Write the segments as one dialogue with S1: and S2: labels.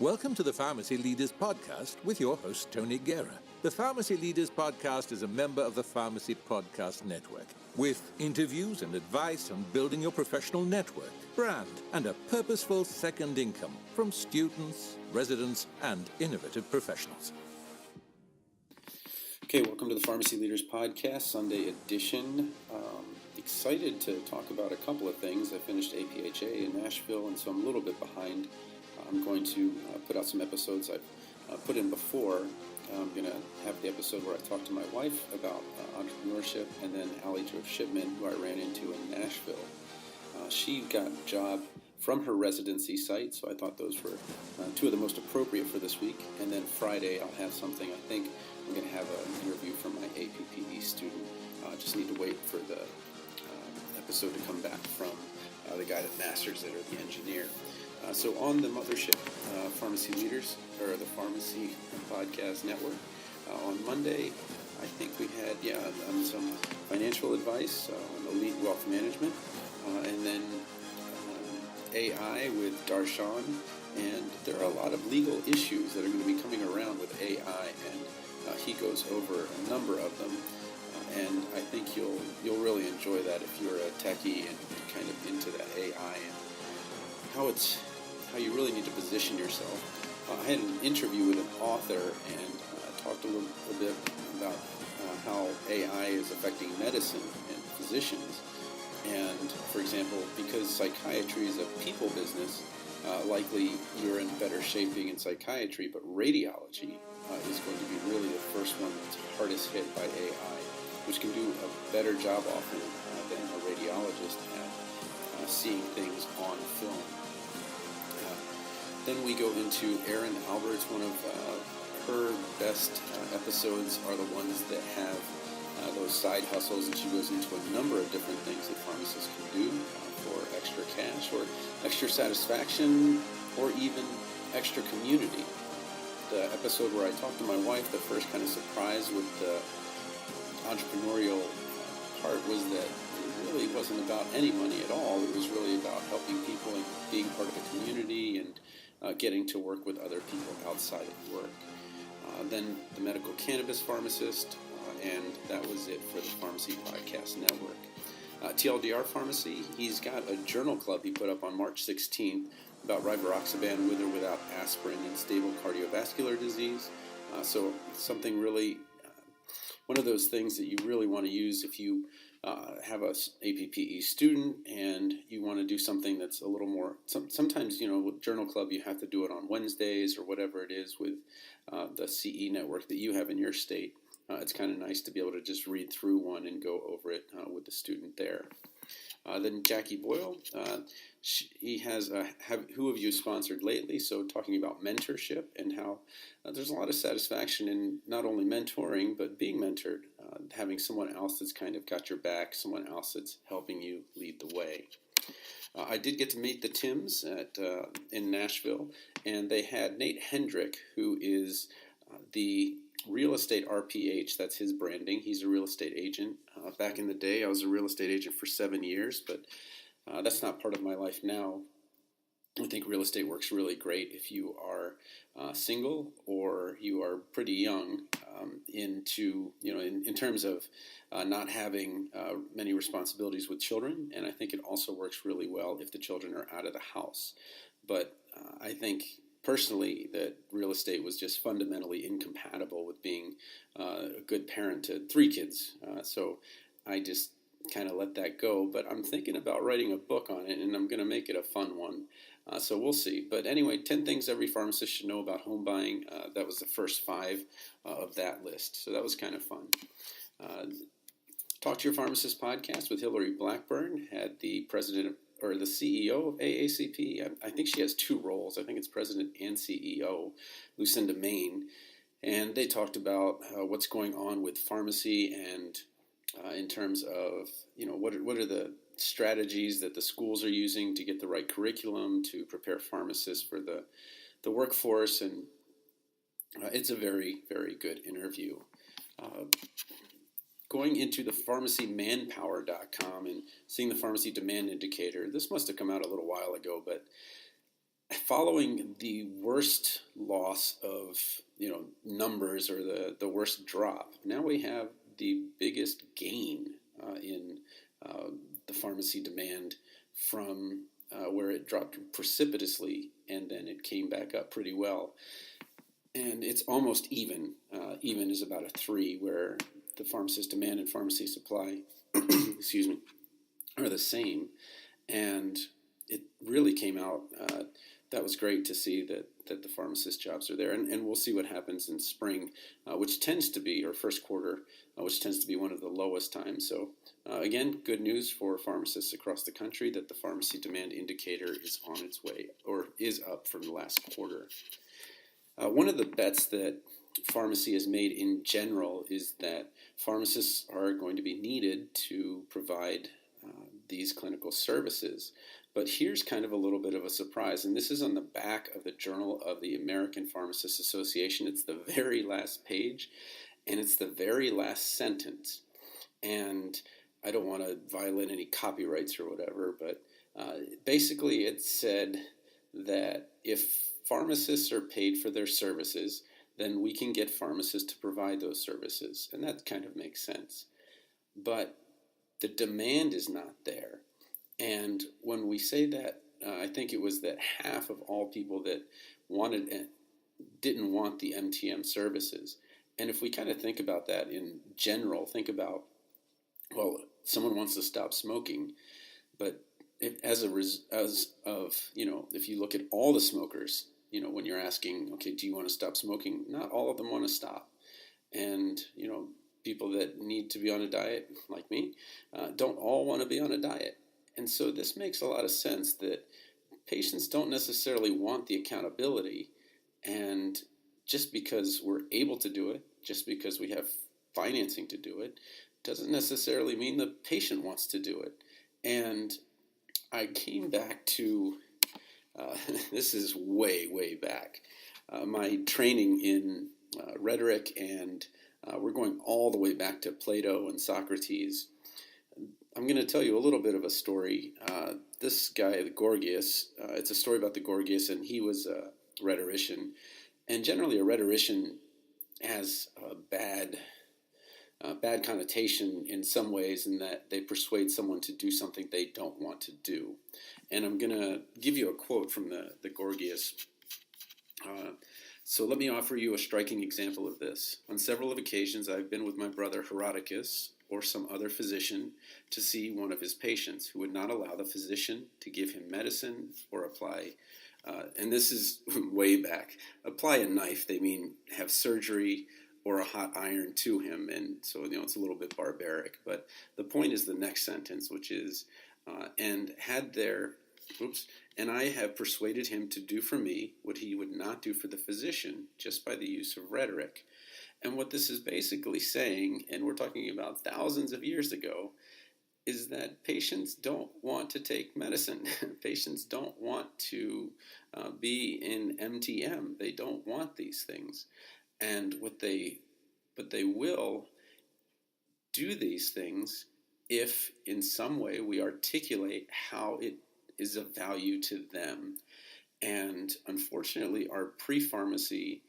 S1: Welcome to the Pharmacy Leaders Podcast with your host, Tony Guerra. The Pharmacy Leaders Podcast is a member of the Pharmacy Podcast Network, with interviews and advice on building your professional network, brand, and a purposeful second income from students, residents, and innovative professionals.
S2: Okay, welcome to the Pharmacy Leaders Podcast, Sunday edition. Excited to talk about a couple of things. I finished APHA in Nashville, and so I'm a little bit behind. I'm going to put out some episodes I've put in before. I'm going to have the episode where I talk to my wife about entrepreneurship, and then Allie Jo Shipman, who I ran into in Nashville. She got a job from her residency site, so I thought those were two of the most appropriate for this week. And then Friday I'll have something. I think I'm going to have an interview from my APPE student. Just need to wait for the episode to come back from the guy that masters it, or the engineer. So on the mothership, Pharmacy Leaders, or the Pharmacy Podcast Network, on Monday, I think we had, some financial advice on elite wealth management, and then AI with Darshan, and there are a lot of legal issues that are going to be coming around with AI, and he goes over a number of them, and I think you'll really enjoy that if you're a techie and kind of into that AI and how you really need to position yourself. I had an interview with an author and talked a little bit about how AI is affecting medicine and physicians. And, for example, because psychiatry is a people business, likely you're in better shape being in psychiatry, but radiology is going to be really the first one that's hardest hit by AI, which can do a better job often than a radiologist at seeing things on film. Then we go into Erin Alberts. One of her best episodes are the ones that have those side hustles, and she goes into a number of different things that pharmacists can do for extra cash or extra satisfaction or even extra community. The episode where I talked to my wife, the first kind of surprise with the entrepreneurial part was that it really wasn't about any money at all. It was really about helping people and being part of the community and getting to work with other people outside of work. Then the medical cannabis pharmacist, and that was it for the Pharmacy Podcast Network. TLDR Pharmacy, he's got a journal club he put up on March 16th about rivaroxaban with or without aspirin and stable cardiovascular disease. So something really, one of those things that you really want to use if you have a APPE student and you want to do something that's a little more, sometimes, with Journal Club you have to do it on Wednesdays or whatever it is with the CE network that you have in your state. It's kind of nice to be able to just read through one and go over it with the student there. Then Jackie Boyle, he has Who Have You Sponsored Lately? So talking about mentorship and how there's a lot of satisfaction in not only mentoring, but being mentored, having someone else that's kind of got your back, someone else that's helping you lead the way. I did get to meet the Tims in Nashville, and they had Nate Hendrick, who is the real estate RPH. That's his branding. He's a real estate agent. Back in the day, I was a real estate agent for 7 years, but that's not part of my life now. I think real estate works really great if you are single or you are pretty young in terms of not having many responsibilities with children. And I think it also works really well if the children are out of the house. But I think personally that real estate was just fundamentally incompatible with being a good parent to 3 kids. So I just kind of let that go. But I'm thinking about writing a book on it, and I'm going to make it a fun one. So we'll see. But anyway, 10 things every pharmacist should know about home buying. That was the first 5 of that list. So that was kind of fun. Talk to Your Pharmacist podcast with Hillary Blackburn, had the president or the CEO of AACP. I think she has 2 roles. I think it's president and CEO, Lucinda Main. And they talked about what's going on with pharmacy and in terms of, what are the strategies that the schools are using to get the right curriculum to prepare pharmacists for the workforce. And it's a very, very good interview. Going into the pharmacymanpower.com and seeing the pharmacy demand indicator. This must have come out a little while ago, but following the worst loss of numbers, or the worst drop, now we have the biggest gain in the pharmacy demand from where it dropped precipitously and then it came back up pretty well. And it's almost even. Even is about a 3, where the pharmacist demand and pharmacy supply, excuse me, are the same. And it really came out. That was great to see that the pharmacist jobs are there. And we'll see what happens in spring, which tends to be, or first quarter, which tends to be one of the lowest times. So again, good news for pharmacists across the country that the pharmacy demand indicator is on its way, or is up from the last quarter. One of the bets that pharmacy has made in general is that pharmacists are going to be needed to provide these clinical services. But here's kind of a little bit of a surprise, and this is on the back of the Journal of the American Pharmacists Association. It's the very last page, and it's the very last sentence. And I don't want to violate any copyrights or whatever, but basically it said that if pharmacists are paid for their services, then we can get pharmacists to provide those services. And that kind of makes sense. But the demand is not there. And when we say that, I think it was that half of all people that didn't want the MTM services. And if we kind of think about that in general, think about, well, someone wants to stop smoking, but if you look at all the smokers, when you're asking, okay, do you want to stop smoking? Not all of them want to stop. And, people that need to be on a diet, like me, don't all want to be on a diet. And so this makes a lot of sense that patients don't necessarily want the accountability. And just because we're able to do it, just because we have financing to do it, doesn't necessarily mean the patient wants to do it. And I came back to, this is way, way back, my training in rhetoric, and we're going all the way back to Plato and Socrates. I'm going to tell you a little bit of a story. This guy, Gorgias, it's a story about the Gorgias, and he was a rhetorician. And generally a rhetorician has a bad connotation in some ways, in that they persuade someone to do something they don't want to do. And I'm going to give you a quote from the Gorgias. So let me offer you a striking example of this. On several occasions, I've been with my brother Herodicus, or some other physician, to see one of his patients who would not allow the physician to give him medicine or apply, and this is way back, apply a knife. They mean have surgery or a hot iron to him, and so it's a little bit barbaric. But the point is the next sentence, which is, and I have persuaded him to do for me what he would not do for the physician, just by the use of rhetoric. And what this is basically saying, and we're talking about thousands of years ago, is that patients don't want to take medicine. Patients don't want to be in MTM. They don't want these things. And but they will do these things if in some way we articulate how it is of value to them. And unfortunately, our pre-pharmacy,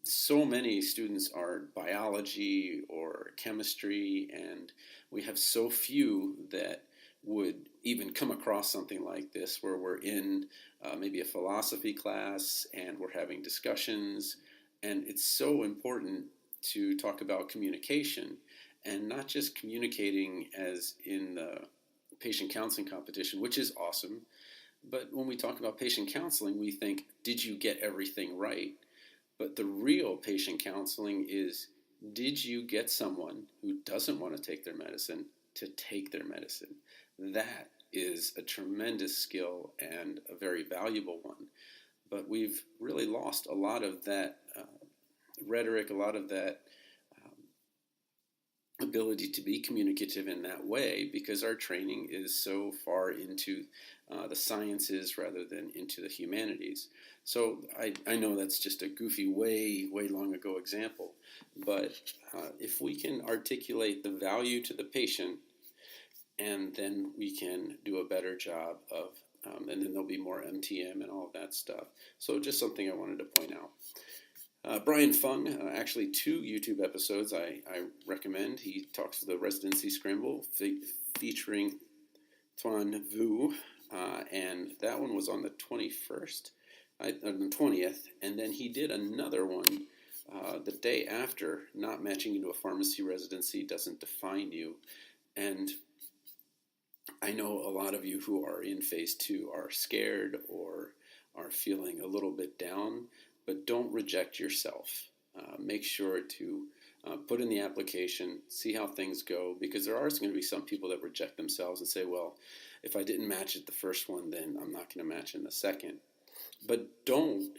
S2: so many students are biology or chemistry, and we have so few that would even come across something like this, where we're in maybe a philosophy class and we're having discussions. And it's so important to talk about communication, and not just communicating as in the patient counseling competition, which is awesome. But when we talk about patient counseling, we think, did you get everything right? But the real patient counseling is, did you get someone who doesn't want to take their medicine to take their medicine? That is a tremendous skill and a very valuable one. But we've really lost a lot of that rhetoric, a lot of that ability to be communicative in that way, because our training is so far into the sciences rather than into the humanities. So I know that's just a goofy, way long ago example, but if we can articulate the value to the patient, and then we can do a better job of and then there'll be more MTM and all of that stuff. So just something I wanted to point out. Brian Fung, actually 2 YouTube episodes I recommend. He talks to the Residency Scramble featuring Tuan Vu, and that one was on the 21st, the 20th, and then he did another one the day after, Not Matching Into a Pharmacy Residency Doesn't Define You. And I know a lot of you who are in phase 2 are scared or are feeling a little bit down, but don't reject yourself. Make sure to put in the application, see how things go, because there are going to be some people that reject themselves and say, well, if I didn't match at the first one, then I'm not going to match in the second. But don't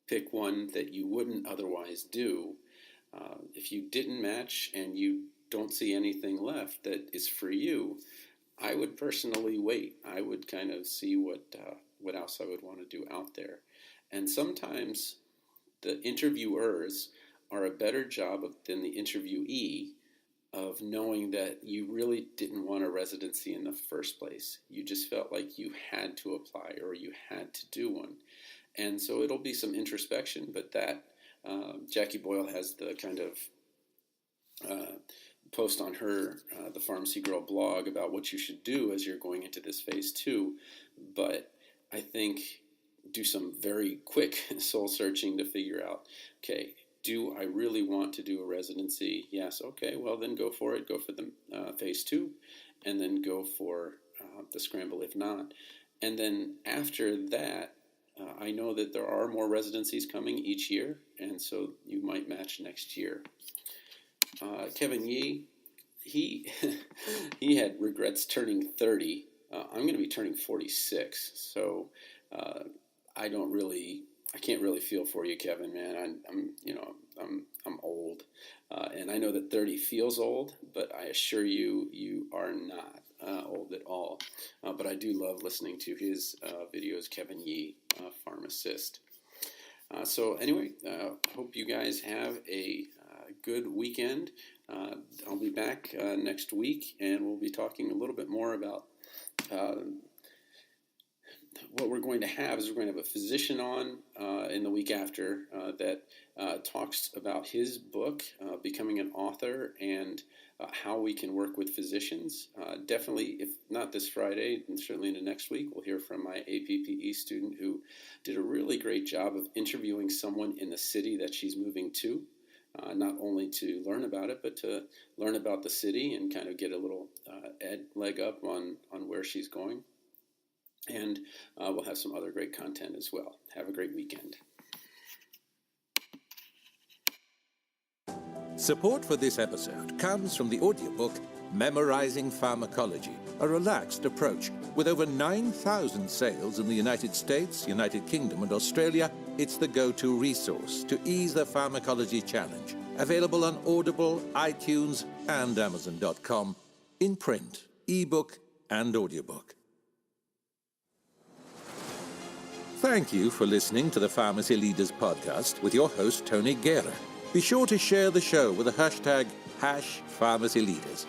S2: pick one that you wouldn't otherwise do. If you didn't match and you don't see anything left that is for you, I would personally wait. I would kind of see what else I would want to do out there. And sometimes the interviewers are a better job than the interviewee of knowing that you really didn't want a residency in the first place. You just felt like you had to apply or you had to do one. And so it'll be some introspection, but that Jackie Boyle has the kind of post on her, the Pharmacy Girl blog, about what you should do as you're going into this phase 2. But I think do some very quick soul searching to figure out, okay, do I really want to do a residency? Yes, okay, well then go for it. Go for the phase 2, and then go for the scramble if not. And then after that, I know that there are more residencies coming each year, and so you might match next year. Kevin Yee, he had regrets turning 30. I'm going to be turning 46, so I can't really feel for you, Kevin, man. I'm old, and I know that 30 feels old, but I assure you, you are not old at all. But I do love listening to his videos, Kevin Yee, pharmacist. So anyway, hope you guys have a good weekend. I'll be back next week, and we'll be talking a little bit more about what we're going to have. Is we're going to have a physician on in the week after that talks about his book, Becoming an Author, and how we can work with physicians. Definitely, if not this Friday, and certainly into next week, we'll hear from my APPE student who did a really great job of interviewing someone in the city that she's moving to, not only to learn about it, but to learn about the city and kind of get a little leg up on where she's going. And we'll have some other great content as well. Have a great weekend.
S1: Support for this episode comes from the audiobook Memorizing Pharmacology, a relaxed approach. With over 9,000 sales in the United States, United Kingdom, and Australia, it's the go-to resource to ease the pharmacology challenge. Available on Audible, iTunes, and Amazon.com, in print, ebook, and audiobook. Thank you for listening to the Pharmacy Leaders Podcast with your host, Tony Guerra. Be sure to share the show with the hashtag #PharmacyLeaders.